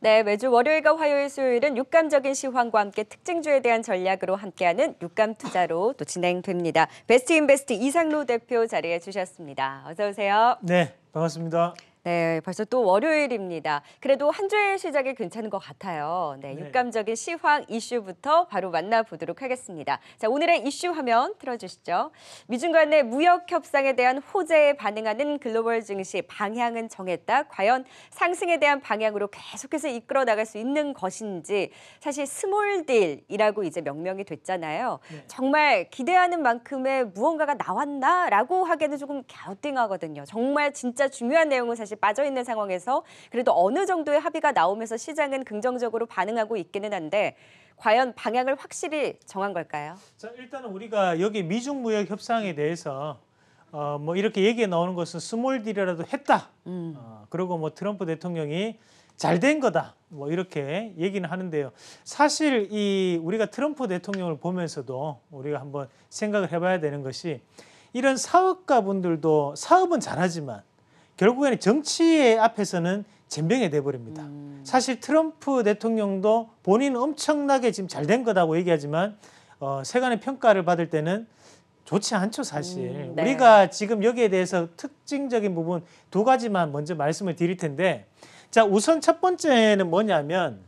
네, 매주 월요일과 화요일, 수요일은 육감적인 시황과 함께 특징주에 대한 전략으로 함께하는 육감 투자로 또 진행됩니다. 베스트 인베스트 이상로 대표 자리해 주셨습니다. 어서 오세요. 네, 반갑습니다. 네, 벌써 또 월요일입니다. 그래도 한 주의 시작이 괜찮은 것 같아요. 네, 네. 육감적인 시황 이슈부터 바로 만나보도록 하겠습니다. 자, 오늘의 이슈 화면 틀어주시죠. 미중 간의 무역 협상에 대한 호재에 반응하는 글로벌 증시 방향은 정했다. 과연 상승에 대한 방향으로 계속해서 이끌어 나갈 수 있는 것인지 사실 스몰 딜이라고 이제 명명이 됐잖아요. 네. 정말 기대하는 만큼의 무언가가 나왔나라고 하기에는 조금 갸우뚱하거든요. 정말 진짜 중요한 내용은 사실 빠져있는 상황에서 그래도 어느 정도의 합의가 나오면서 시장은 긍정적으로 반응하고 있기는 한데 과연 방향을 확실히 정한 걸까요? 자, 일단은 우리가 여기 미중 무역 협상에 대해서 뭐 이렇게 얘기가 나오는 것은 스몰 딜이라도 했다. 그리고 뭐 트럼프 대통령이 잘 된 거다. 뭐 이렇게 얘기는 하는데요. 사실 이 우리가 트럼프 대통령을 보면서도 우리가 한번 생각을 해봐야 되는 것이 이런 사업가분들도 사업은 잘하지만 결국에는 정치의 앞에서는 젬병이 돼버립니다. 사실 트럼프 대통령도 본인은 엄청나게 지금 잘 된 거다고 얘기하지만 세간의 평가를 받을 때는 좋지 않죠, 사실. 네. 우리가 지금 여기에 대해서 특징적인 부분 두 가지만 먼저 말씀을 드릴 텐데, 자, 우선 첫 번째는 뭐냐면,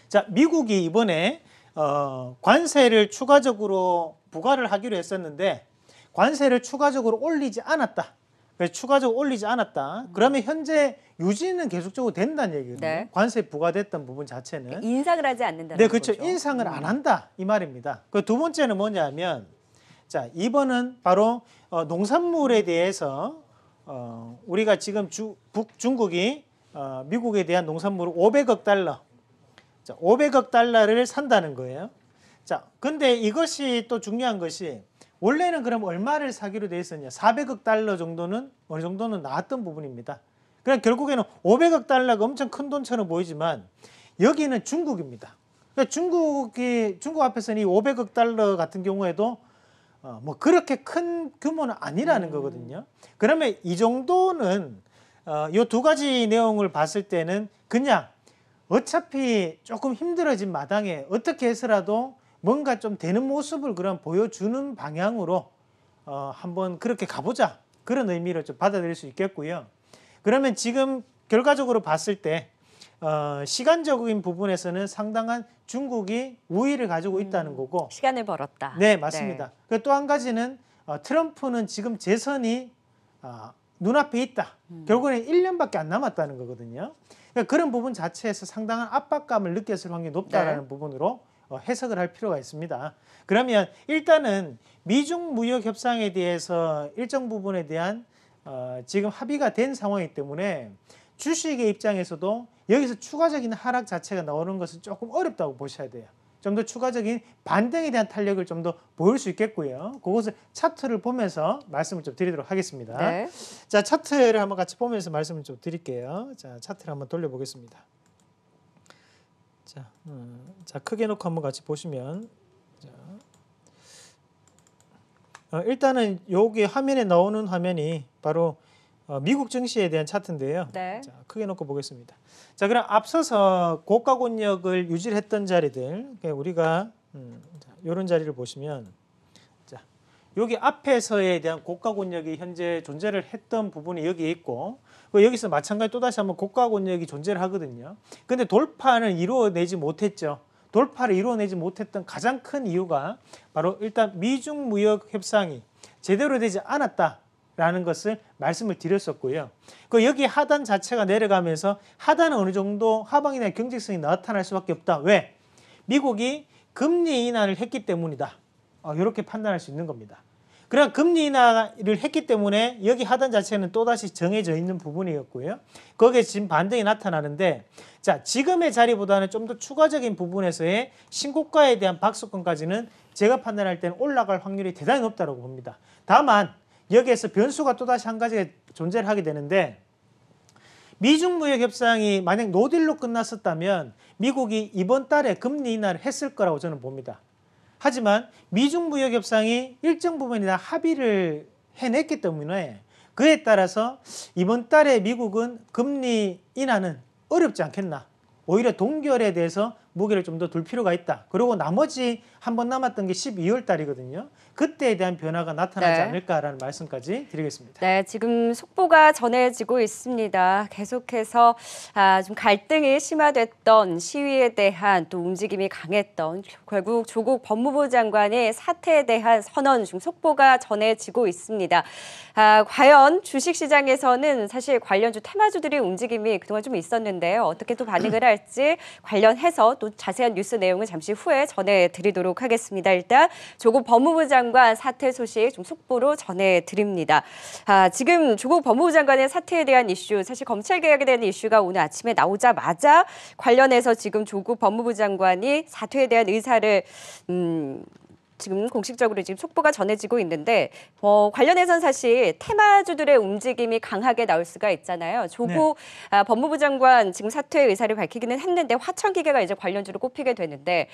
자, 미국이 이번에 관세를 추가적으로 부과를 하기로 했었는데 관세를 추가적으로 올리지 않았다. 추가적으로 올리지 않았다. 그러면 현재 유지는 계속적으로 된다는 얘기거든요. 네. 관세 부과됐던 부분 자체는. 인상을 하지 않는다는 네, 그렇죠. 거죠. 인상을 안 한다 이 말입니다. 그 두 번째는 뭐냐면, 자, 이번은 바로 농산물에 대해서 우리가 지금 중국이 미국에 대한 농산물을 500억 달러, 자, 500억 달러를 산다는 거예요. 자, 근데 이것이 또 중요한 것이 원래는 그럼 얼마를 사기로 돼 있었냐? 400억 달러 정도는 어느 정도는 나왔던 부분입니다. 그럼 결국에는 500억 달러가 엄청 큰 돈처럼 보이지만 여기는 중국입니다. 그러니까 중국 앞에서는 이 500억 달러 같은 경우에도 뭐 그렇게 큰 규모는 아니라는 거거든요. 그러면 이 정도는 이 두 가지 내용을 봤을 때는 그냥 어차피 조금 힘들어진 마당에 어떻게 해서라도 뭔가 좀 되는 모습을 그럼 보여주는 방향으로 한번 그렇게 가보자. 그런 의미로 좀 받아들일 수 있겠고요. 그러면 지금 결과적으로 봤을 때 시간적인 부분에서는 상당한 중국이 우위를 가지고 있다는 거고. 시간을 벌었다. 네, 맞습니다. 네. 또 한 가지는 트럼프는 지금 재선이 눈앞에 있다. 결국에는 1년밖에 안 남았다는 거거든요. 그러니까 그런 부분 자체에서 상당한 압박감을 느꼈을 확률이 높다라는 부분으로 해석을 할 필요가 있습니다. 그러면 일단은 미중 무역 협상에 대해서 일정 부분에 대한 지금 합의가 된 상황이기 때문에 주식의 입장에서도 여기서 추가적인 하락 자체가 나오는 것은 조금 어렵다고 보셔야 돼요. 좀 더 추가적인 반등에 대한 탄력을 좀 더 보일 수 있겠고요. 그것을 차트를 보면서 말씀을 좀 드리도록 하겠습니다. 네. 자, 차트를 한번 같이 보면서 말씀을 좀 드릴게요. 자, 차트를 한번 돌려보겠습니다. 자, 크게 놓고 한번 같이 보시면, 자, 일단은 여기 화면에 나오는 화면이 바로 미국 증시에 대한 차트인데요. 네. 자, 크게 놓고 보겠습니다. 자, 그럼 앞서서 고가 권역을 유지를 했던 자리들, 우리가 이런 자리를 보시면, 자, 여기 앞에서에 대한 고가 권역이 현재 존재를 했던 부분이 여기 있고, 여기서 마찬가지 또다시 한번 고가 권역이 존재를 하거든요. 근데 돌파는 이루어내지 못했죠. 돌파를 이루어내지 못했던 가장 큰 이유가 바로 일단 미중 무역 협상이 제대로 되지 않았다라는 것을 말씀을 드렸었고요. 여기 하단 자체가 내려가면서 하단은 어느 정도 하방에 대한 경직성이 나타날 수밖에 없다. 왜? 미국이 금리 인하를 했기 때문이다. 이렇게 판단할 수 있는 겁니다. 그럼 금리 인하를 했기 때문에 여기 하단 자체는 또다시 정해져 있는 부분이었고요. 거기에 지금 반등이 나타나는데, 자, 지금의 자리보다는 좀 더 추가적인 부분에서의 신고가에 대한 박스권까지는 제가 판단할 때는 올라갈 확률이 대단히 높다고 봅니다. 다만 여기에서 변수가 또다시 한 가지가 존재를 하게 되는데, 미중 무역 협상이 만약 노딜로 끝났었다면 미국이 이번 달에 금리 인하를 했을 거라고 저는 봅니다. 하지만 미중 무역 협상이 일정 부분에 대한 합의를 해냈기 때문에 그에 따라서 이번 달에 미국은 금리 인하는 어렵지 않겠나. 오히려 동결에 대해서 무게를 좀 더 둘 필요가 있다. 그리고 나머지 한 번 남았던 게 12월 달이거든요. 그때에 대한 변화가 나타나지 네. 않을까라는 말씀까지 드리겠습니다. 네, 지금 속보가 전해지고 있습니다. 계속해서 좀 갈등이 심화됐던 시위에 대한 또 움직임이 강했던 결국 조국 법무부 장관의 사퇴에 대한 선언 중 속보가 전해지고 있습니다. 과연 주식시장에서는 사실 관련주 테마주들의 움직임이 그동안 좀 있었는데요. 어떻게 또 반응을 할지 관련해서 또 자세한 뉴스 내용을 잠시 후에 전해드리도록 하겠습니다. 일단 조국 법무부 장관 사퇴 소식 좀 속보로 전해드립니다. 지금 조국 법무부 장관의 사퇴에 대한 이슈, 사실 검찰개혁에 대한 이슈가 오늘 아침에 나오자마자 관련해서 지금 조국 법무부 장관이 사퇴에 대한 의사를 지금 공식적으로 지금 속보가 전해지고 있는데 관련해서는 사실 테마주들의 움직임이 강하게 나올 수가 있잖아요. 조국 법무부 장관 지금 사퇴 의사를 밝히기는 했는데 화천기계가 이제 관련주로 꼽히게 되는데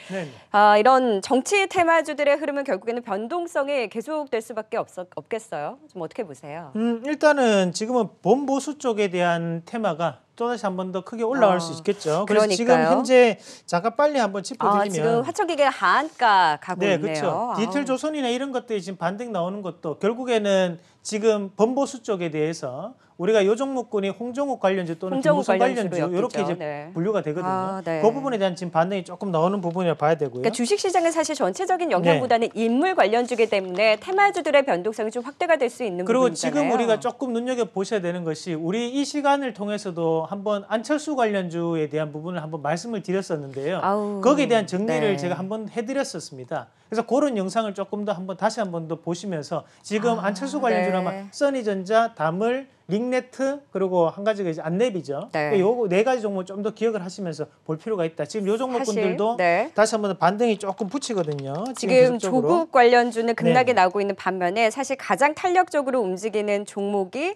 이런 정치 테마주들의 흐름은 결국에는 변동성이 계속될 수밖에 없겠어요. 좀 어떻게 보세요? 일단은 지금은 범보수 쪽에 대한 테마가 또다시 한 번 더 크게 올라갈 수 있겠죠. 그래서 그러니까요. 지금 현재 잠깐 빨리 한번 짚어드리면 지금 화천기계가 하한가 가고 네, 있네요. 그렇죠. 디지털조선이나 이런 것들이 지금 반등 나오는 것도 결국에는 지금 범보수 쪽에 대해서 우리가 요 종목군이 홍정욱 관련주 또는 김무성 관련주 이렇게 이제 분류가 되거든요. 그 부분에 대한 지금 반등이 조금 나오는 부분이라 봐야 되고요. 그러니까 주식시장은 사실 전체적인 영향보다는 인물 관련주기 때문에 테마주들의 변동성이 좀 확대가 될 수 있는 그리고 부분이잖아요. 지금 우리가 조금 눈여겨보셔야 되는 것이 우리 이 시간을 통해서도 한번 안철수 관련주에 대한 부분을 한번 말씀을 드렸었는데요. 거기에 대한 정리를 제가 한번 해드렸었습니다. 그래서 그런 영상을 조금 더 다시 한번 더 보시면서 지금 안철수 관련주는 아마 써니전자, 다물, 링네트 그리고 한 가지가 이제 안랩이죠. 요거 네 가지 종목 좀 더 기억을 하시면서 볼 필요가 있다. 지금 요 종목군들도 다시 한번 반등이 조금 붙이거든요. 지금 조국 관련주는 급락이 나오고 있는 반면에 사실 가장 탄력적으로 움직이는 종목이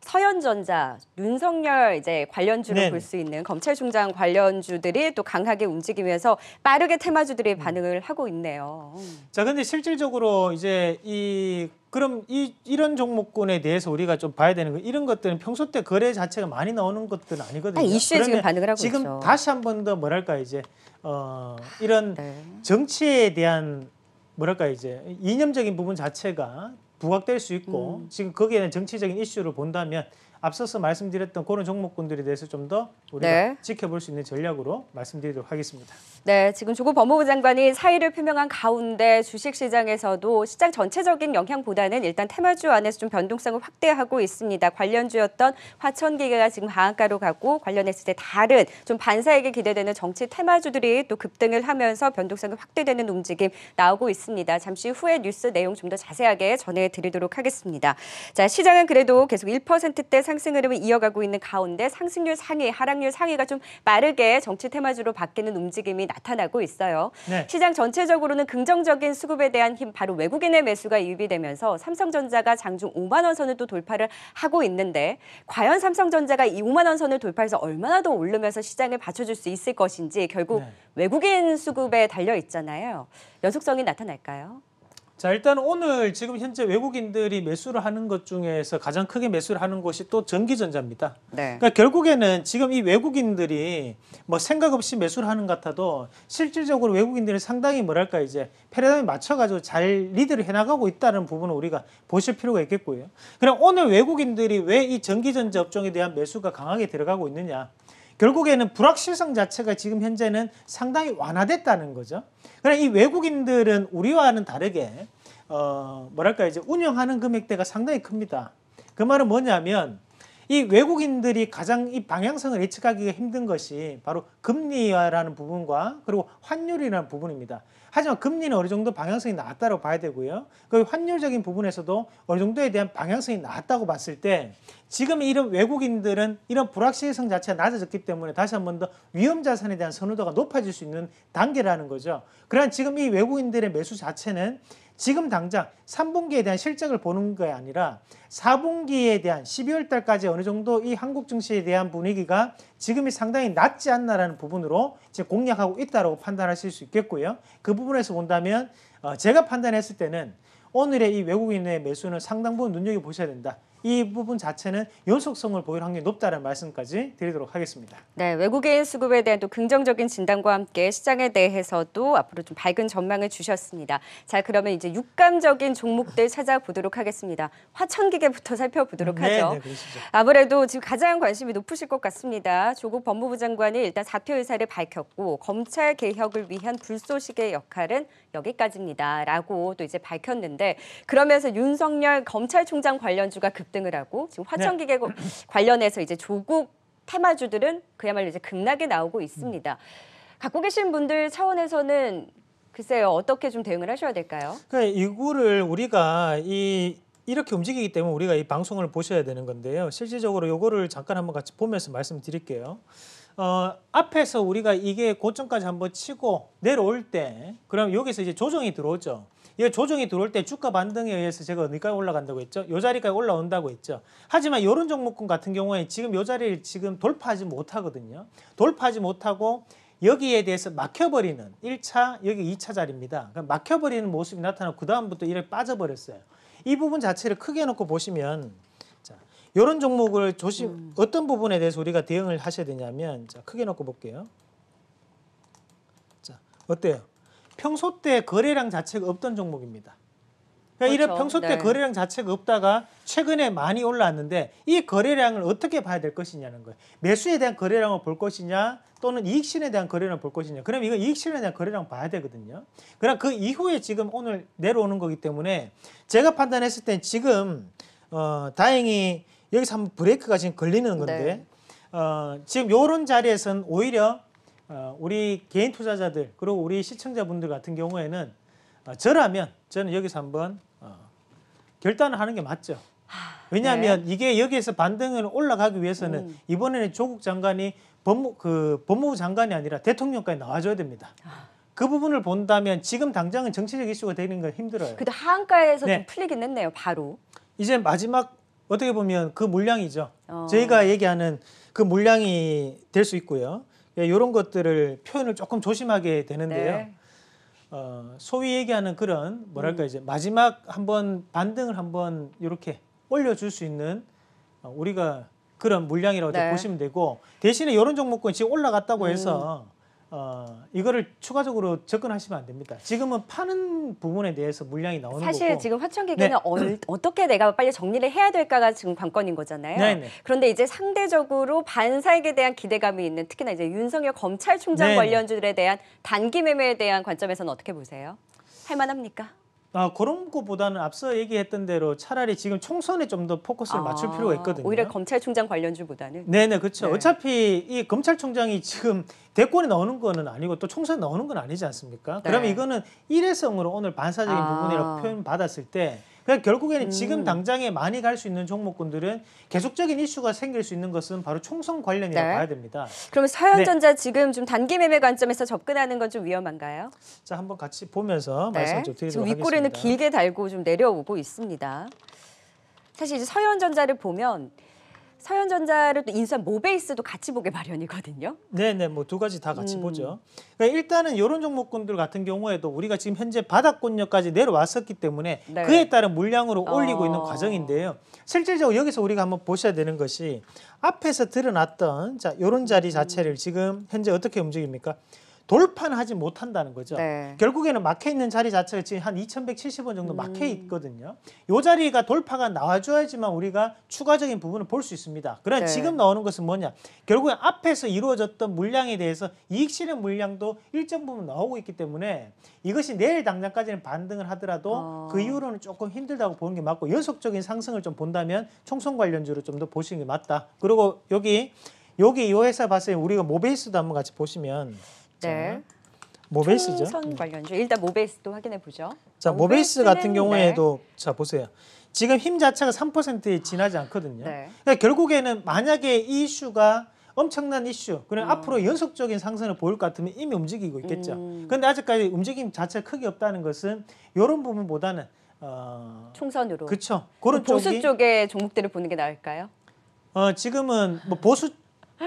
서현전자, 윤석열 이제 관련주로 볼 수 있는 검찰총장 관련주들이 또 강하게 움직이면서 빠르게 테마주들이 반응을 하고 있네요. 자, 근데 실질적으로 이제 그럼 이런 종목군에 대해서 우리가 좀 봐야 되는 거 이런 것들은 평소 때 거래 자체가 많이 나오는 것들은 아니거든요. 이슈에 지금 반응을 하고 지금 있죠. 다시 한 번 더 뭐랄까 이제 이런 정치에 대한 뭐랄까 이제 이념적인 부분 자체가 부각될 수 있고 지금 거기에 대한 정치적인 이슈를 본다면 앞서서 말씀드렸던 그런 종목군들에 대해서 좀 더 우리가 지켜볼 수 있는 전략으로 말씀드리도록 하겠습니다. 네, 지금 조국 법무부 장관이 사의를 표명한 가운데 주식시장에서도 시장 전체적인 영향보다는 일단 테마주 안에서 좀 변동성을 확대하고 있습니다. 관련주였던 화천기계가 지금 하한가로 가고 관련했을 때 다른 좀 반사에게 기대되는 정치 테마주들이 또 급등을 하면서 변동성이 확대되는 움직임 나오고 있습니다. 잠시 후에 뉴스 내용 좀 더 자세하게 전해드리도록 하겠습니다. 자, 시장은 그래도 계속 1%대 상승 흐름을 이어가고 있는 가운데 상승률 상위, 하락률 상위가 좀 빠르게 정치 테마주로 바뀌는 움직임이 나타나고 있어요. 시장 전체적으로는 긍정적인 수급에 대한 힘, 바로 외국인의 매수가 유입이 되면서 삼성전자가 장중 5만 원 선을 또 돌파를 하고 있는데 과연 삼성전자가 이 5만 원 선을 돌파해서 얼마나 더 오르면서 시장을 받쳐줄 수 있을 것인지 결국 외국인 수급에 달려 있잖아요. 연속성이 나타날까요? 자, 일단 오늘 지금 현재 외국인들이 매수를 하는 것 중에서 가장 크게 매수를 하는 곳이 또 전기전자입니다. 그러니까 결국에는 지금 이 외국인들이 뭐 생각 없이 매수를 하는 것 같아도 실질적으로 외국인들이 상당히 뭐랄까 이제 패러다임에 맞춰가지고 잘 리드를 해나가고 있다는 부분을 우리가 보실 필요가 있겠고요. 그럼 오늘 외국인들이 왜 이 전기전자 업종에 대한 매수가 강하게 들어가고 있느냐? 결국에는 불확실성 자체가 지금 현재는 상당히 완화됐다는 거죠. 그러나 이 외국인들은 우리와는 다르게 뭐랄까 이제 운영하는 금액대가 상당히 큽니다. 그 말은 뭐냐면 이 외국인들이 가장 이 방향성을 예측하기가 힘든 것이 바로 금리라는 부분과 그리고 환율이라는 부분입니다. 하지만 금리는 어느 정도 방향성이 나왔다고 봐야 되고요. 그 환율적인 부분에서도 어느 정도에 대한 방향성이 나왔다고 봤을 때 지금 이런 외국인들은 이런 불확실성 자체가 낮아졌기 때문에 다시 한 번 더 위험 자산에 대한 선호도가 높아질 수 있는 단계라는 거죠. 그러나 지금 이 외국인들의 매수 자체는 지금 당장 3분기에 대한 실적을 보는 게 아니라 4분기에 대한 12월 달까지 어느 정도 이 한국 증시에 대한 분위기가 지금이 상당히 낮지 않나라는 부분으로 지금 공략하고 있다고 판단하실 수 있겠고요. 그 부분에서 본다면 제가 판단했을 때는 오늘의 이 외국인의 매수는 상당 부분 눈여겨보셔야 된다. 이 부분 자체는 연속성을 보일 확률이 높다는 말씀까지 드리도록 하겠습니다. 네, 외국인 수급에 대한 또 긍정적인 진단과 함께 시장에 대해서도 앞으로 좀 밝은 전망을 주셨습니다. 자, 그러면 이제 육감적인 종목들 찾아보도록 하겠습니다. 화천기계부터 살펴보도록 하죠. 네, 그러시죠. 아무래도 지금 가장 관심이 높으실 것 같습니다. 조국 법무부 장관이 일단 사퇴 의사를 밝혔고 검찰 개혁을 위한 불쏘시개의 역할은 여기까지입니다라고 또 이제 밝혔는데 그러면서 윤석열 검찰총장 관련주가 급등을 하고 지금 화천기계 관련해서 이제 조국 테마주들은 그야말로 이제 급락에 나오고 있습니다. 갖고 계신 분들 차원에서는 글쎄요 어떻게 좀 대응을 하셔야 될까요? 그러니까 이거를 우리가 이렇게 움직이기 때문에 우리가 이 방송을 보셔야 되는 건데요. 실질적으로 이거를 잠깐 한번 같이 보면서 말씀드릴게요. 앞에서 우리가 이게 고점까지 한번 치고 내려올 때 그럼 여기서 이제 조정이 들어오죠. 이 조정이 들어올 때 주가 반등에 의해서 제가 어디까지 올라간다고 했죠? 이 자리까지 올라온다고 했죠. 하지만 이런 종목군 같은 경우에 지금 이 자리를 지금 돌파하지 못하거든요. 돌파하지 못하고 여기에 대해서 막혀버리는 1차, 여기 2차 자리입니다. 그러니까 막혀버리는 모습이 나타나고 그 다음부터 이렇게 빠져버렸어요. 이 부분 자체를 크게 놓고 보시면 자, 이런 종목을 어떤 부분에 대해서 우리가 대응을 하셔야 되냐면 자, 크게 놓고 볼게요. 자, 어때요? 평소 때 거래량 자체가 없던 종목입니다. 그러니까 그렇죠. 이런 평소 때 네. 거래량 자체가 없다가 최근에 많이 올라왔는데 이 거래량을 어떻게 봐야 될 것이냐는 거예요. 매수에 대한 거래량을 볼 것이냐 또는 이익실에 대한 거래량을 볼 것이냐. 그럼 이거 이익실에 대한 거래량 봐야 되거든요. 그럼 그 이후에 지금 오늘 내려오는 거기 때문에 제가 판단했을 때 지금 다행히 여기서 한번 브레이크가 지금 걸리는 건데 지금 이런 자리에서는 오히려 우리 개인 투자자들 그리고 우리 시청자분들 같은 경우에는 저는 여기서 한번 결단을 하는 게 맞죠. 왜냐하면 이게 여기에서 반등을 올라가기 위해서는 이번에는 조국 장관이 법무부 장관이 아니라 대통령까지 나와줘야 됩니다. 그 부분을 본다면 지금 당장은 정치적 이슈가 되는 건 힘들어요. 근데 하한가에서 네. 좀 풀리긴 했네요. 바로. 이제 마지막 어떻게 보면 그 물량이죠. 저희가 얘기하는 그 물량이 될 수 있고요. 이런 것들을 표현을 조금 조심하게 되는데요. 네. 소위 얘기하는 그런 뭐랄까 이제 마지막 한번 반등을 한번 이렇게 올려줄 수 있는 우리가 그런 물량이라고 네. 보시면 되고 대신에 이런 종목군 지금 올라갔다고 해서 이거를 추가적으로 접근하시면 안 됩니다. 지금은 파는 부분에 대해서 물량이 나오는 사실 거고. 지금 화천기계는 어떻게 내가 빨리 정리를 해야 될까가 지금 관건인 거잖아요. 네네. 그런데 이제 상대적으로 반사익에 대한 기대감이 있는 특히나 이제 윤석열 검찰총장 네네. 관련주들에 대한 단기 매매에 대한 관점에서는 어떻게 보세요? 할 만합니까? 그런 것보다는 앞서 얘기했던 대로 차라리 지금 총선에 좀 더 포커스를 맞출 필요가 있거든요. 오히려 검찰총장 관련주보다는. 네네 그렇죠. 네. 어차피 이 검찰총장이 지금 대권에 나오는 거는 아니고 또 총선에 나오는 건 아니지 않습니까? 네. 그러면 이거는 일회성으로 오늘 반사적인 부분이라고 표현 받았을 때 그러니까 결국에는 지금 당장에 많이 갈 수 있는 종목군들은 계속적인 이슈가 생길 수 있는 것은 바로 총선 관련이라고 네. 봐야 됩니다. 그러면 서현전자 지금 좀 단기 매매 관점에서 접근하는 건 좀 위험한가요? 자 한번 같이 보면서 네. 말씀 좀 드리도록 지금 하겠습니다. 윗꼬리는 길게 달고 좀 내려오고 있습니다. 사실 이제 서현전자를 보면 서현전자를 또 인수한 모베이스도 같이 보게 마련이거든요. 네네 뭐 두 가지 다 같이 보죠. 그러니까 일단은 이런 종목군들 같은 경우에도 우리가 지금 현재 바닥권역까지 내려왔었기 때문에 네. 그에 따른 물량으로 올리고 있는 과정인데요. 실질적으로 여기서 우리가 한번 보셔야 되는 것이 앞에서 드러났던 자 이런 자리 자체를 지금 현재 어떻게 움직입니까? 돌파는 하지 못한다는 거죠. 네. 결국에는 막혀 있는 자리 자체가 지금 한 2,170원 정도 막혀 있거든요. 이 자리가 돌파가 나와줘야지만 우리가 추가적인 부분을 볼 수 있습니다. 그러나 네. 지금 나오는 것은 뭐냐? 결국엔 앞에서 이루어졌던 물량에 대해서 이익 실현 물량도 일정 부분 나오고 있기 때문에 이것이 내일 당장까지는 반등을 하더라도 그 이후로는 조금 힘들다고 보는 게 맞고 연속적인 상승을 좀 본다면 총선 관련주로 좀 더 보시는 게 맞다. 그리고 여기 이 회사 봤을 때 우리가 모베이스도 한번 같이 보시면 네. 모베이스죠. 총선 관련주 일단 모베이스도 확인해 보죠. 자, 모베이스 같은 모베이스는, 경우에도 자 보세요. 지금 힘 자체가 3%에 지나지 않거든요. 네. 그러니까 결국에는 만약에 이 이슈가 엄청난 이슈, 그럼 앞으로 연속적인 상승을 보일 것 같으면 이미 움직이고 있겠죠. 그런데 아직까지 움직임 자체가 크게 없다는 것은 이런 부분보다는 총선으로. 그렇죠. 그런 보수 쪽이 쪽의 종목들을 보는 게 나을까요? 지금은 뭐 보수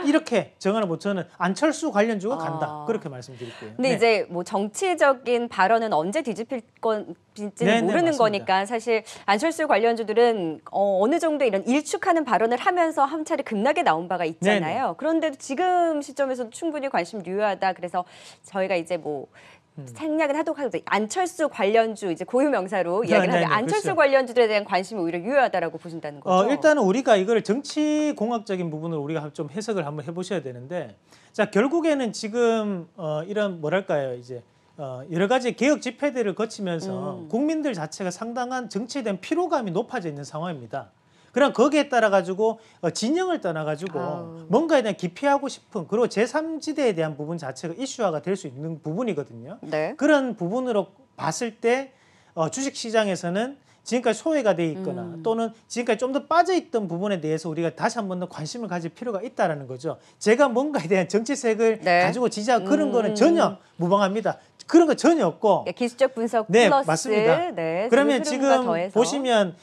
이렇게 정하는 뭐 저는 안철수 관련주가 간다 그렇게 말씀드릴게요. 근데 네. 이제 뭐 정치적인 발언은 언제 뒤집힐 건지는 모르는 맞습니다. 거니까 사실 안철수 관련주들은 어느 정도 이런 일축하는 발언을 하면서 한 차례 급락에 나온 바가 있잖아요. 네네. 그런데도 지금 시점에서도 충분히 관심 유효하다. 그래서 저희가 이제 뭐 생략은 하도록 하죠. 안철수 관련주 이제 고유 명사로 이야기를 하는데 안철수 그렇죠. 관련주들에 대한 관심이 오히려 유효하다라고 보신다는 거죠. 일단은 우리가 이걸 정치 공학적인 부분을 우리가 좀 해석을 한번 해보셔야 되는데, 자 결국에는 지금 이런 뭐랄까요 이제 여러 가지 개혁 집회들을 거치면서 국민들 자체가 상당한 정치에 대한 피로감이 높아져 있는 상황입니다. 그럼 거기에 따라 가지고 진영을 떠나 가지고 뭔가에 대한 기피하고 싶은 그리고 제3지대에 대한 부분 자체가 이슈화가 될 수 있는 부분이거든요. 네. 그런 부분으로 봤을 때 주식 시장에서는 지금까지 소외가 돼 있거나 또는 지금까지 좀 더 빠져 있던 부분에 대해서 우리가 다시 한 번 더 관심을 가질 필요가 있다라는 거죠. 제가 뭔가에 대한 정치색을 네. 가지고 지지하고 그런 거는 전혀 무방합니다. 그런 거 전혀 없고. 기술적 분석 네, 플러스 맞습니다. 네, 그러면 흐름과 지금 더해서. 보시면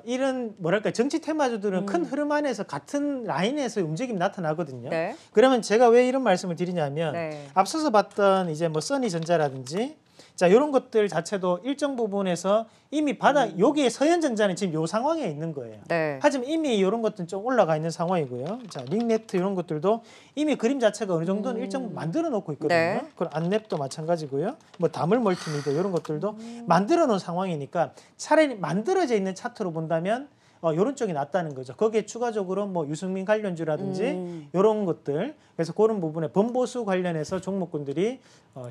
이런 뭐랄까 정치 테마주들은 큰 흐름 안에서 같은 라인에서 움직임이 나타나거든요. 네. 그러면 제가 왜 이런 말씀을 드리냐면 네. 앞서서 봤던 이제 뭐 써니전자라든지 자 이런 것들 자체도 일정 부분에서 이미 여기에 서현전자는 지금 요 상황에 있는 거예요. 네. 하지만 이미 이런 것들은 좀 올라가 있는 상황이고요. 자 링네트 이런 것들도 이미 그림 자체가 어느 정도는 일정 만들어 놓고 있거든요. 네. 그리고 안랩도 마찬가지고요. 뭐 다물 멀티미디어 이런 것들도 만들어 놓은 상황이니까 차라리 만들어져 있는 차트로 본다면 이런 쪽이 낫다는 거죠. 거기에 추가적으로 뭐 유승민 관련주라든지 이런 것들 그래서 그런 부분에 범보수 관련해서 종목군들이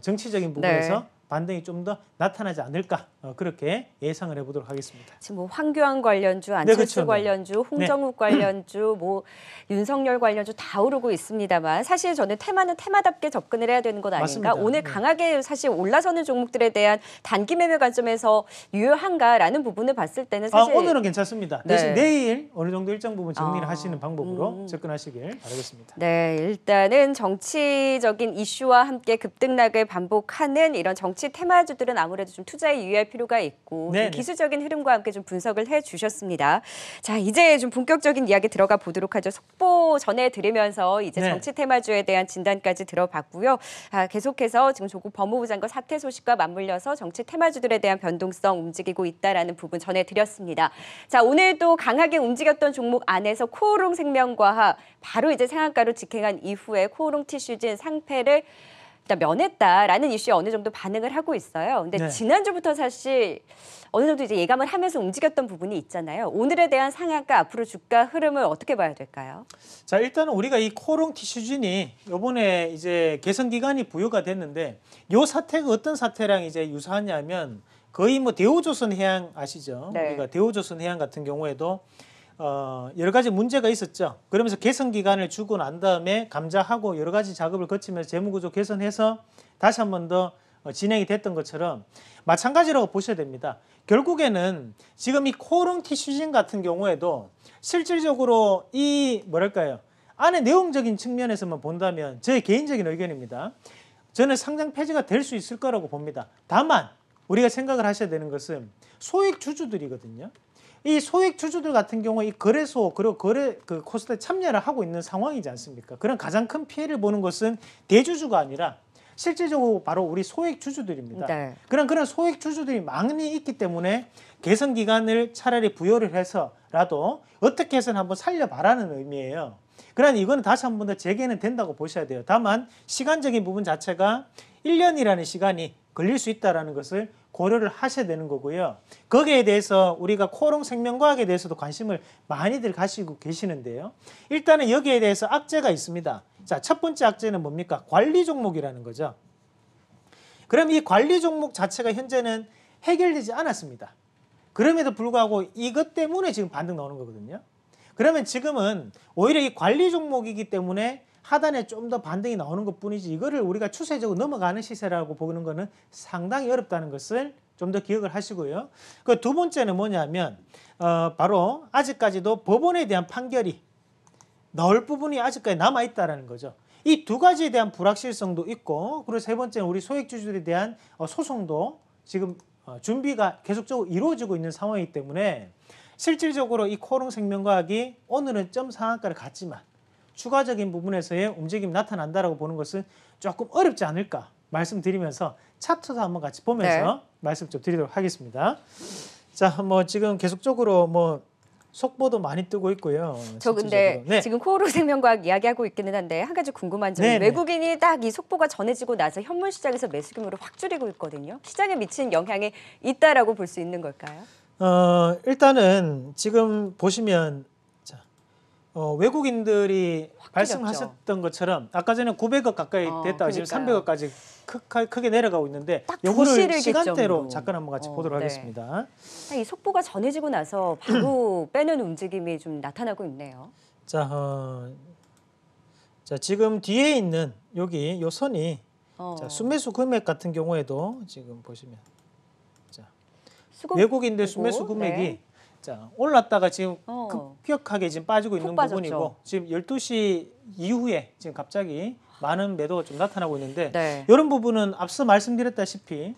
정치적인 부분에서 네. 반등이 좀 더 나타나지 않을까 그렇게 예상을 해보도록 하겠습니다. 지금 뭐 황교안 관련주, 안철수 그렇죠. 관련주, 홍정욱 관련주, 뭐 윤석열 관련주 다 오르고 있습니다만 사실 저는 테마는 테마답게 접근을 해야 되는 건 아닌가. 맞습니다. 오늘 네. 강하게 사실 올라서는 종목들에 대한 단기 매매 관점에서 유효한가라는 부분을 봤을 때는 사실 오늘은 괜찮습니다. 네. 대신 내일 어느 정도 일정 부분 정리를 하시는 방법으로 접근하시길 바라겠습니다. 네, 일단은 정치적인 이슈와 함께 급등락을 반복하는 이런 정치 테마주들은 아무래도 좀 투자에 유의할 필요가 있고 좀 네네. 기술적인 흐름과 함께 좀 분석을 해주셨습니다. 자, 이제 좀 본격적인 이야기 들어가 보도록 하죠. 속보 전해드리면서 이제 네. 정치 테마주에 대한 진단까지 들어봤고요. 계속해서 지금 조국 법무부 장관 사퇴 소식과 맞물려서 정치 테마주들에 대한 변동성 움직이고 있다라는 부분 전해드렸습니다. 자, 오늘도 강하게 움직였던 종목 안에서 코오롱 생명과학 바로 이제 상한가로 직행한 이후에 코오롱 티슈진 상패를 일단 면했다라는 이슈에 어느 정도 반응을 하고 있어요. 근데 네. 지난주부터 사실 어느 정도 이제 예감을 하면서 움직였던 부분이 있잖아요. 오늘에 대한 상한가 앞으로 주가 흐름을 어떻게 봐야 될까요? 자 일단은 우리가 이 코오롱 티슈진이 이번에 이제 개선 기간이 부여가 됐는데 요 사태가 어떤 사태랑 이제 유사하냐면 거의 뭐 대우조선해양 아시죠? 네. 우리가 대우조선해양 같은 경우에도 여러 가지 문제가 있었죠. 그러면서 개선 기간을 주고 난 다음에 감자하고 여러 가지 작업을 거치면서 재무구조 개선해서 다시 한 번 더 진행이 됐던 것처럼 마찬가지라고 보셔야 됩니다. 결국에는 지금 이 코오롱 티슈진 같은 경우에도 실질적으로 이 뭐랄까요 안에 내용적인 측면에서만 본다면 저의 개인적인 의견입니다. 저는 상장 폐지가 될 수 있을 거라고 봅니다. 다만 우리가 생각을 하셔야 되는 것은 소액 주주들이거든요. 이 소액 주주들 같은 경우에 이 거래소 그리고 그 코스닥에 참여를 하고 있는 상황이지 않습니까? 그런 가장 큰 피해를 보는 것은 대주주가 아니라 실질적으로 바로 우리 소액 주주들입니다. 네. 그런 소액 주주들이 많이 있기 때문에 개선 기간을 차라리 부여를 해서라도 어떻게 해서는 한번 살려봐라는 의미예요. 그러나 이거는 다시 한 번 더 재개는 된다고 보셔야 돼요. 다만 시간적인 부분 자체가 1년이라는 시간이 걸릴 수 있다는 것을 고려를 하셔야 되는 거고요. 거기에 대해서 우리가 코오롱 생명과학에 대해서도 관심을 많이들 가지고 계시는데요. 일단은 여기에 대해서 악재가 있습니다. 자, 첫 번째 악재는 뭡니까? 관리 종목이라는 거죠. 그럼 이 관리 종목 자체가 현재는 해결되지 않았습니다. 그럼에도 불구하고 이것 때문에 지금 반등 나오는 거거든요. 그러면 지금은 오히려 이 관리 종목이기 때문에 하단에 좀 더 반등이 나오는 것뿐이지 이거를 우리가 추세적으로 넘어가는 시세라고 보는 거는 상당히 어렵다는 것을 좀 더 기억을 하시고요. 그 두 번째는 뭐냐면 바로 아직까지도 법원에 대한 판결이 나올 부분이 아직까지 남아있다는 거죠. 이 두 가지에 대한 불확실성도 있고 그리고 세 번째는 우리 소액주주들에 대한 소송도 지금 준비가 계속적으로 이루어지고 있는 상황이기 때문에 실질적으로 이 코오롱 생명과학이 오늘은 점 상한가를 갔지만 추가적인 부분에서의 움직임이 나타난다라고 보는 것은 조금 어렵지 않을까 말씀드리면서 차트도 한번 같이 보면서 네. 말씀 좀 드리도록 하겠습니다. 자, 뭐 지금 계속적으로 뭐 속보도 많이 뜨고 있고요. 저 근데 실질적으로. 네. 지금 코오롱 생명과학 이야기하고 있기는 한데 한 가지 궁금한 점이 네네. 외국인이 딱 이 속보가 전해지고 나서 현물 시장에서 매수 규모를 확 줄이고 있거든요. 시장에 미친 영향이 있다라고 볼 수 있는 걸까요? 일단은 지금 보시면 자, 외국인들이 확 말씀하셨던 것처럼 아까 전에 900억 가까이 됐다가 지금 그러니까요. 300억까지 크게 내려가고 있는데 딱 요거를 부실을 시간대로 기점으로. 잠깐 한번 같이 보도록 네. 하겠습니다. 딱 이 속보가 전해지고 나서 바로 빼는 움직임이 좀 나타나고 있네요. 자, 자 지금 뒤에 있는 여기 요 선이 자, 순매수 금액 같은 경우에도 지금 보시면 자, 수급 외국인들 보고, 순매수 금액이 네. 자, 올랐다가 지금 어. 급격하게 지금 빠지고 푹 있는 빠졌죠. 부분이고 지금 12시 이후에 지금 갑자기 많은 매도가 좀 나타나고 있는데 네. 이런 부분은 앞서 말씀드렸다시피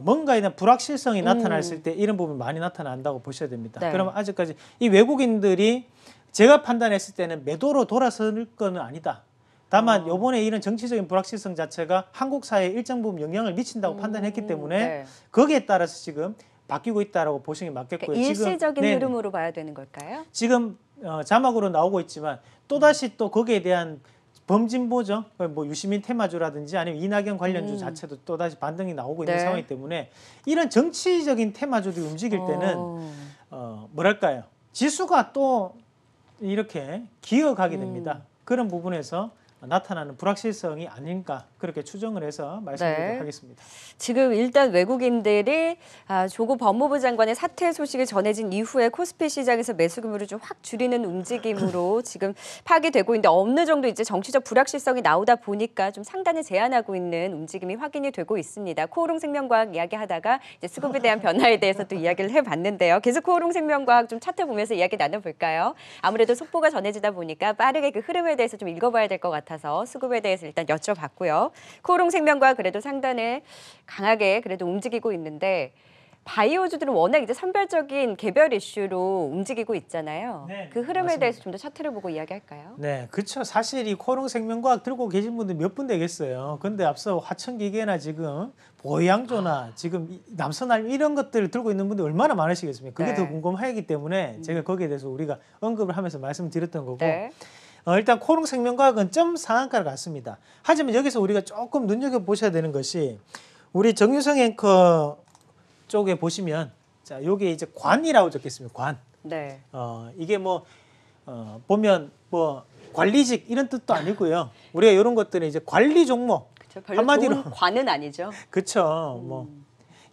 뭔가에 대한 불확실성이 나타났을 때 이런 부분이 많이 나타난다고 보셔야 됩니다. 네. 그러면 아직까지 이 외국인들이 제가 판단했을 때는 매도로 돌아설 건 아니다. 다만 이번에 이런 정치적인 불확실성 자체가 한국 사회에 일정 부분 영향을 미친다고 판단했기 때문에 네. 거기에 따라서 지금 바뀌고 있다라고 보시는 게 맞겠고요. 그러니까 일시적인 네, 흐름으로 봐야 되는 걸까요? 지금 자막으로 나오고 있지만 또다시 또 거기에 대한 범진보죠. 뭐 유시민 테마주라든지 아니면 이낙연 관련주 자체도 또다시 반등이 나오고 있는 네. 상황이기 때문에 이런 정치적인 테마주들이 움직일 때는 뭐랄까요. 지수가 또 이렇게 기어가게 됩니다. 그런 부분에서 나타나는 불확실성이 아닌가 그렇게 추정을 해서 말씀드리도록 네. 하겠습니다. 지금 일단 외국인들이 조국 법무부 장관의 사퇴 소식이 전해진 이후에 코스피 시장에서 매수 규모를 좀 확 줄이는 움직임으로 지금 파악이 되고 있는데 어느 정도 이제 정치적 불확실성이 나오다 보니까 좀 상단을 제한하고 있는 움직임이 확인이 되고 있습니다. 코오롱 생명과학 이야기하다가 이제 수급에 대한 변화에 대해서 또 이야기를 해봤는데요. 계속 코오롱 생명과학 좀 차트 보면서 이야기 나눠볼까요? 아무래도 속보가 전해지다 보니까 빠르게 그 흐름에 대해서 좀 읽어봐야 될 것 같아서 수급에 대해서 일단 여쭤봤고요. 코오롱 생명과학 그래도 상단에 강하게 그래도 움직이고 있는데 바이오주들은 워낙 이제 선별적인 개별 이슈로 움직이고 있잖아요. 네, 그 흐름에 맞습니다. 대해서 좀 더 차트를 보고 이야기할까요? 네, 그렇죠. 사실 이 코오롱 생명과학 들고 계신 분들 몇 분 되겠어요. 근데 앞서 화천기계나 지금 보양조나 지금 남선알 이런 것들을 들고 있는 분들 얼마나 많으시겠습니까? 그게 네. 더 궁금하기 때문에 제가 거기에 대해서 우리가 언급을 하면서 말씀드렸던 거고 네. 일단 코오롱 생명과학은 점 상한가를 갔습니다. 하지만 여기서 우리가 조금 눈여겨보셔야 되는 것이 우리 정유성 앵커 쪽에 보시면 자 여기 이제 관이라고 적혀 있습니다. 관. 네. 이게 뭐 보면 뭐 관리직 이런 뜻도 아니고요. 우리가 이런 것들은 이제 관리 종목 그렇죠. 별로 한마디로 좋은 관은 아니죠. 그렇죠. 뭐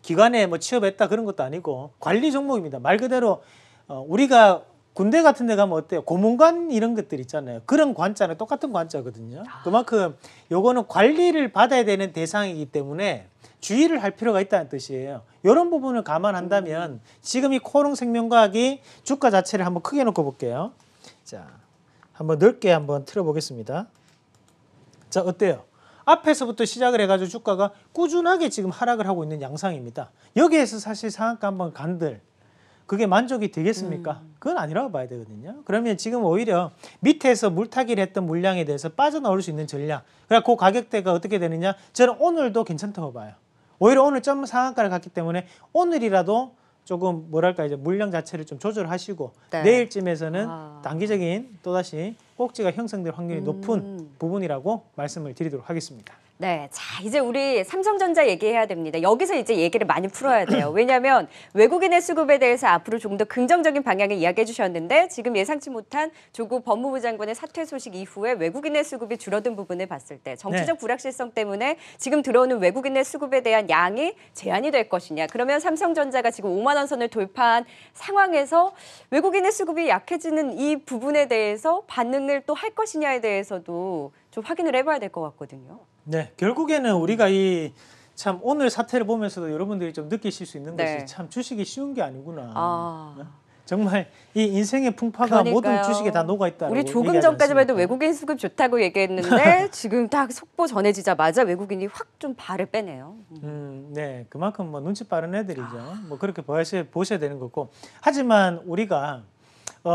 기관에 뭐 취업했다 그런 것도 아니고 관리 종목입니다. 말 그대로 우리가 군대 같은 데 가면 어때요? 고문관 이런 것들 있잖아요. 그런 관자는 똑같은 관자거든요. 그만큼 요거는 관리를 받아야 되는 대상이기 때문에 주의를 할 필요가 있다는 뜻이에요. 이런 부분을 감안한다면 지금 이 코오롱 생명과학이 주가 자체를 한번 크게 놓고 볼게요. 자, 한번 넓게 한번 틀어보겠습니다. 자, 어때요? 앞에서부터 시작을 해가지고 주가가 꾸준하게 지금 하락을 하고 있는 양상입니다. 여기에서 사실 상한가 한번 간들 그게 만족이 되겠습니까? 그건 아니라고 봐야 되거든요. 그러면 지금 오히려 밑에서 물타기를 했던 물량에 대해서 빠져나올 수 있는 전략. 그러니까 그 가격대가 어떻게 되느냐? 저는 오늘도 괜찮다고 봐요. 오히려 오늘 점 상한가를 갔기 때문에 오늘이라도 조금 뭐랄까 이제 물량 자체를 좀 조절하시고 네. 내일쯤에서는 단기적인 또다시 꼭지가 형성될 확률이 높은 부분이라고 말씀을 드리도록 하겠습니다. 네, 자 이제 우리 삼성전자 얘기해야 됩니다. 여기서 이제 얘기를 많이 풀어야 돼요. 왜냐하면 외국인의 수급에 대해서 앞으로 조금 더 긍정적인 방향을 이야기해 주셨는데 지금 예상치 못한 조국 법무부 장관의 사퇴 소식 이후에 외국인의 수급이 줄어든 부분을 봤을 때 정치적 네. 불확실성 때문에 지금 들어오는 외국인의 수급에 대한 양이 제한이 될 것이냐. 그러면 삼성전자가 지금 5만 원 선을 돌파한 상황에서 외국인의 수급이 약해지는 이 부분에 대해서 반응을 또 할 것이냐에 대해서도 좀 확인을 해봐야 될 것 같거든요. 네, 결국에는 우리가 이 참 오늘 사태를 보면서도 여러분들이 좀 느끼실 수 있는 네. 것이 참 주식이 쉬운 게 아니구나. 아. 정말 이 인생의 풍파가 모든 그러니까요. 주식에 다 녹아 있다고. 우리 조금 전까지만 해도 외국인 수급 좋다고 얘기했는데 지금 딱 속보 전해지자마자 외국인이 확 좀 발을 빼네요. 네, 그만큼 뭐 눈치 빠른 애들이죠. 뭐 그렇게 보셔야 되는 거고. 하지만 우리가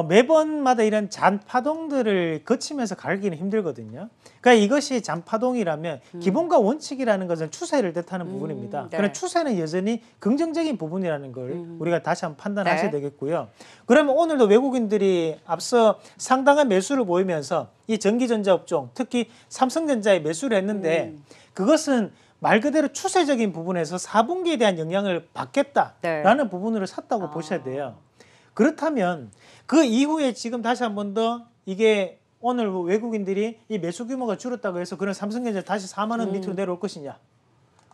매번마다 이런 잔파동들을 거치면서 가기는 힘들거든요. 그러니까 이것이 잔파동이라면 기본과 원칙이라는 것은 추세를 뜻하는 부분입니다. 네. 그런 추세는 여전히 긍정적인 부분이라는 걸 우리가 다시 한번 판단하셔야 네. 되겠고요. 그러면 오늘도 외국인들이 앞서 상당한 매수를 보이면서 이 전기전자 업종, 특히 삼성전자에 매수를 했는데 그것은 말 그대로 추세적인 부분에서 4분기에 대한 영향을 받겠다라는 부분으로 샀다고 보셔야 돼요. 그렇다면 그 이후에 지금 다시 한 번 더 이게 오늘 외국인들이 이 매수 규모가 줄었다고 해서 그런 삼성전자 다시 4만 원 밑으로 내려올 것이냐?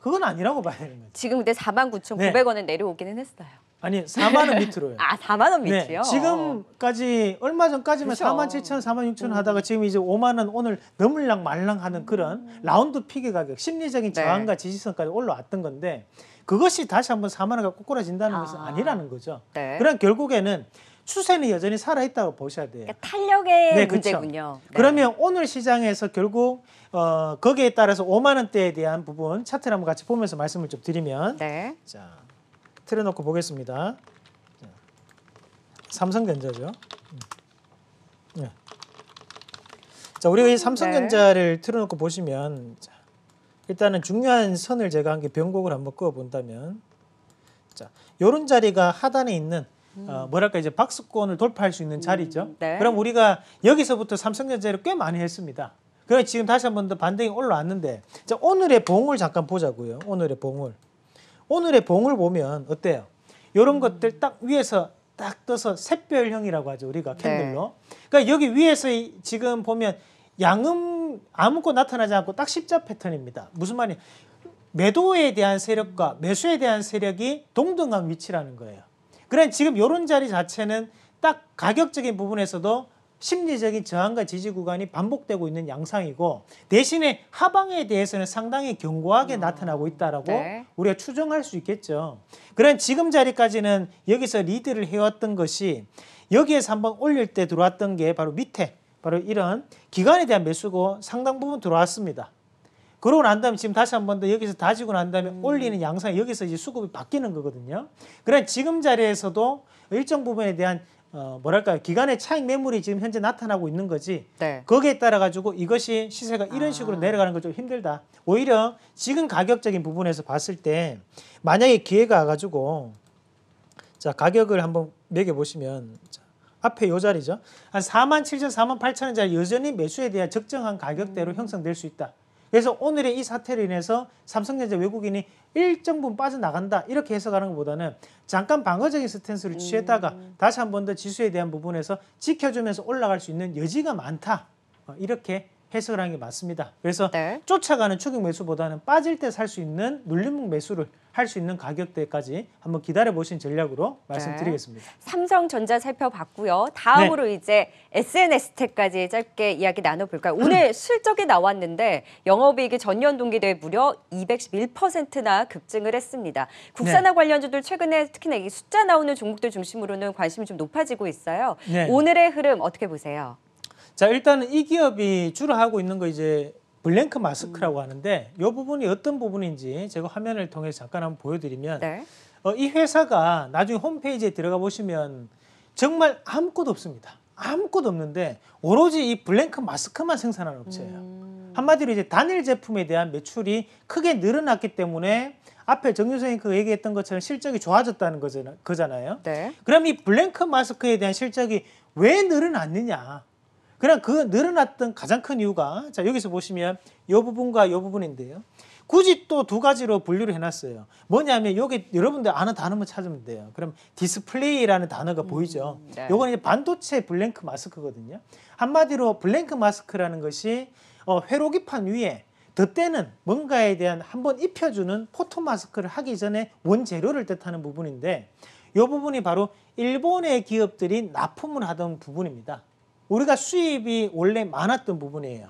그건 아니라고 봐야 되는 거죠. 지금 근데 49,900원에 내려오기는 했어요. 아니 4만 원 밑으로요. 아, 4만 원 밑이요? 지금까지 얼마 전까지만 그렇죠. 4만 7천, 4만 6천 하다가 지금 이제 5만 원 오늘 넘을랑 말랑하는 그런 라운드 픽의 가격, 심리적인 저항과 지지선까지 올라왔던 건데 그것이 다시 한번 4만 원가 꼬꾸라진다는 것은 아니라는 거죠. 그럼 결국에는 추세는 여전히 살아있다고 보셔야 돼요. 그러니까 탄력의 그렇죠. 문제군요. 그러면 오늘 시장에서 결국 거기에 따라서 5만 원대에 대한 부분 차트를 한번 같이 보면서 말씀을 좀 드리면 자, 틀어놓고 보겠습니다. 자, 삼성전자죠. 네. 자, 우리가 이 삼성전자를 틀어놓고 보시면 자, 일단은 중요한 선을 제가 한 개 변곡을 한번 그어본다면 자, 요런 자리가 하단에 있는 뭐랄까 이제 박스권을 돌파할 수 있는 자리죠. 그럼 우리가 여기서부터 삼성전자를 꽤 많이 했습니다. 그래 지금 다시 한 번 더 반등이 올라왔는데 자, 오늘의 봉을 잠깐 보자고요. 오늘의 봉을 보면 어때요? 이런 것들 딱 위에서 딱 떠서 샛별형이라고 하죠. 우리가 캔들로. 그러니까 여기 위에서 지금 보면 양음 아무것도 나타나지 않고 딱 십자 패턴입니다. 무슨 말이냐? 매도에 대한 세력과 매수에 대한 세력이 동등한 위치라는 거예요. 그래 지금 이런 자리 자체는 딱 가격적인 부분에서도 심리적인 저항과 지지 구간이 반복되고 있는 양상이고 대신에 하방에 대해서는 상당히 견고하게 나타나고 있다라고 우리가 추정할 수 있겠죠. 그럼 지금 자리까지는 여기서 리드를 해왔던 것이 여기에서 한번 올릴 때 들어왔던 게 바로 밑에 바로 이런 기관에 대한 매수고 상당 부분 들어왔습니다. 그러고 난 다음에 지금 다시 한 번 더 여기서 다지고 난 다음에 올리는 양상이 여기서 이제 수급이 바뀌는 거거든요. 그래 지금 자리에서도 일정 부분에 대한 뭐랄까요 기간의 차익 매물이 지금 현재 나타나고 있는 거지. 거기에 따라 가지고 이것이 시세가 이런 식으로 내려가는 건 좀 힘들다. 오히려 지금 가격적인 부분에서 봤을 때 만약에 기회가 와가지고 자 가격을 한번 매겨 보시면 자, 앞에 요 자리죠. 한 4만 7천, 4만 8천 원짜리 여전히 매수에 대한 적정한 가격대로 형성될 수 있다. 그래서 오늘의 이 사태로 인해서 삼성전자 외국인이 일정 부분 빠져나간다 이렇게 해석하는 것보다는 잠깐 방어적인 스탠스를 취했다가 다시 한 번 더 지수에 대한 부분에서 지켜주면서 올라갈 수 있는 여지가 많다 이렇게 해석을 하는 게 맞습니다. 그래서 쫓아가는 추격 매수보다는 빠질 때 살 수 있는 눌림목 매수를 할 수 있는 가격대까지 한번 기다려보신 전략으로 말씀드리겠습니다. 삼성전자 살펴봤고요. 다음으로 이제 SNS텍까지 짧게 이야기 나눠볼까요? 오늘 실적이 나왔는데 영업이익이 전년 동기 대비 무려 211%나 급증을 했습니다. 국산화 관련주들 최근에 특히나 이 숫자 나오는 종목들 중심으로는 관심이 좀 높아지고 있어요. 오늘의 흐름 어떻게 보세요? 자 일단은 이 기업이 주로 하고 있는 거 이제 블랭크 마스크라고 하는데 이 부분이 어떤 부분인지 제가 화면을 통해서 잠깐 한번 보여드리면 이 회사가 나중에 홈페이지에 들어가 보시면 정말 아무것도 없습니다. 아무것도 없는데 오로지 이 블랭크 마스크만 생산하는 업체예요. 한마디로 이제 단일 제품에 대한 매출이 크게 늘어났기 때문에 앞에 정유성이 그 얘기했던 것처럼 실적이 좋아졌다는 거잖아요. 그럼 이 블랭크 마스크에 대한 실적이 왜 늘어났느냐? 그냥 그 늘어났던 가장 큰 이유가 자 여기서 보시면 이 부분과 이 부분인데요. 굳이 또 두 가지로 분류를 해놨어요. 뭐냐면 여기 여러분들 아는 단어만 찾으면 돼요. 그럼 디스플레이라는 단어가 보이죠. 요건 이제 반도체 블랭크 마스크거든요. 한마디로 블랭크 마스크라는 것이 회로기판 위에 덧대는 뭔가에 대한 한번 입혀주는 포토 마스크를 하기 전에 원재료를 뜻하는 부분인데 이 부분이 바로 일본의 기업들이 납품을 하던 부분입니다. 우리가 수입이 원래 많았던 부분이에요.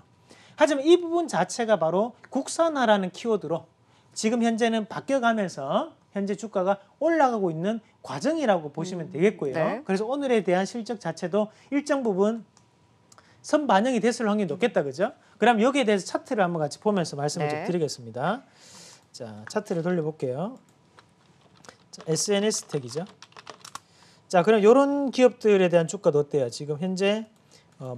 하지만 이 부분 자체가 바로 국산화라는 키워드로 지금 현재는 바뀌어가면서 현재 주가가 올라가고 있는 과정이라고 보시면 되겠고요. 그래서 오늘에 대한 실적 자체도 일정 부분 선반영이 됐을 확률이 높겠다. 그죠? 그럼 여기에 대해서 차트를 한번 같이 보면서 말씀을 좀 드리겠습니다. 자, 차트를 돌려볼게요. 자, SNS텍이죠. 자, 그럼 이런 기업들에 대한 주가도 어때요? 지금 현재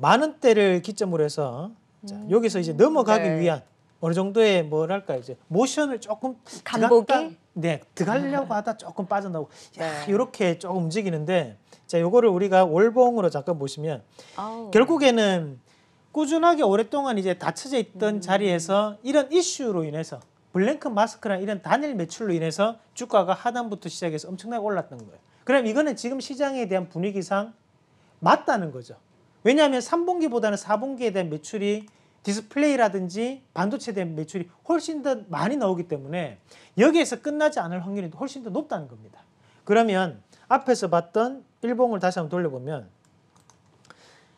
만 원대를 기점으로 해서 자, 여기서 이제 넘어가기 네. 위한 어느 정도의 뭐랄까 이제 모션을 조금 간보기? 들어가려고 하다 조금 빠져나오고 네. 이렇게 조금 움직이는데 자, 요거를 우리가 월봉으로 잠깐 보시면 아우. 결국에는 꾸준하게 오랫동안 이제 닫혀져 있던 자리에서 이런 이슈로 인해서 블랭크 마스크나 이런 단일 매출로 인해서 주가가 하단부터 시작해서 엄청나게 올랐던 거예요. 그럼 이거는 지금 시장에 대한 분위기상 맞다는 거죠. 왜냐하면 3분기보다는 4분기에 대한 매출이 디스플레이라든지 반도체에 대한 매출이 훨씬 더 많이 나오기 때문에 여기에서 끝나지 않을 확률이 훨씬 더 높다는 겁니다. 그러면 앞에서 봤던 일봉을 다시 한번 돌려보면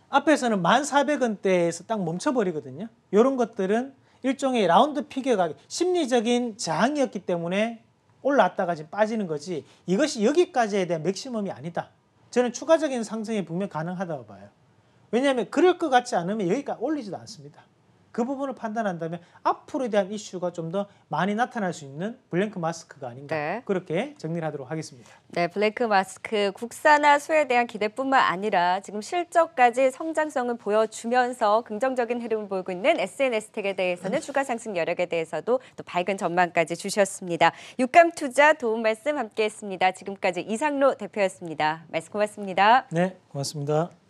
앞에서는 1,400원대에서 딱 멈춰버리거든요. 이런 것들은 일종의 라운드 피겨 가격, 심리적인 저항이었기 때문에 올라왔다가 지금 빠지는 거지 이것이 여기까지에 대한 맥시멈이 아니다. 저는 추가적인 상승이 분명 가능하다고 봐요. 왜냐하면 그럴 것 같지 않으면 여기까지 올리지도 않습니다. 그 부분을 판단한다면 앞으로에 대한 이슈가 좀 더 많이 나타날 수 있는 블랭크 마스크가 아닌가 네. 그렇게 정리를 하도록 하겠습니다. 네, 블랭크 마스크 국산화 수에 대한 기대뿐만 아니라 지금 실적까지 성장성을 보여주면서 긍정적인 흐름을 보이고 있는 SNS텍에 대해서는 추가 상승 여력에 대해서도 또 밝은 전망까지 주셨습니다. 육감투자 도움 말씀 함께했습니다. 지금까지 이상로 대표였습니다. 말씀 고맙습니다. 네, 고맙습니다.